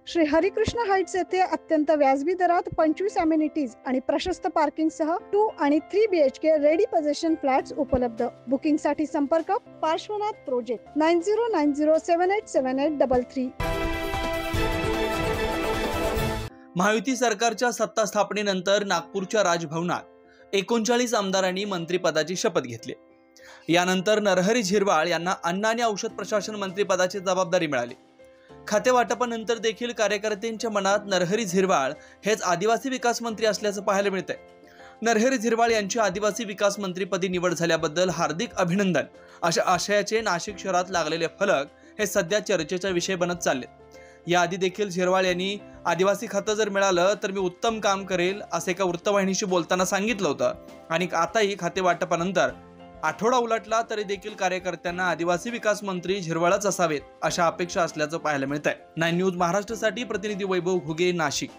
Shri Harikrishna Heights येथे अत्यंत व्याजबी दरात 25 अमेनिटीज आणि प्रशस्त पार्किंग सह 2 आणि 3 BHK रेडी पोझिशन फ्लॅट्स उपलब्ध। बुकिंग साठी संपर्क पार्श्वनाथ प्रोजेक्ट 9090787833। महायुती सरकारच्या सत्ता स्थापनेनंतर नागपूरच्या राजभवनात 39 आमदारांनी मंत्रिपदाची शपथ घेतली। यानंतर नरहरी झिरवाळ यांना अन्न आणि औषध प्रशासन मंत्रिपदाची जबाबदारी मिळाली। खाते वाटपानंतर देखील कार्यकर्त्यांच्या मनात नरहरी झिरवाळ हेच आदिवासी विकास मंत्री असल्याचं पाहायला मिळतंय। नरहरी झिरवाळ यांची आदिवासी विकास मंत्रीपदी निवड झाल्याबद्दल हार्दिक अभिनंदन अशा आशयाचे नाशिक शहरात लागलेले फलक हे सध्या चर्चेचा विषय बनत चाललेत। याआधी देखील झिरवाळ यांनी आदिवासी खातं जर मिळालं तर मी उत्तम काम करेल असे एका वृत्तवाहिनीशी बोलताना सांगितलं होतं आणि आताही खाते वाटपानंतर आठवडा उलटला तरी देखील कार्यकर्त्यांना आदिवासी विकास मंत्री झिरवाळच असावेत अशा अपेक्षा असल्याचं पाहायला मिळतंय। 9 न्यूज महाराष्ट्रासाठी प्रतिनिधी वैभव घुगे, नाशिक।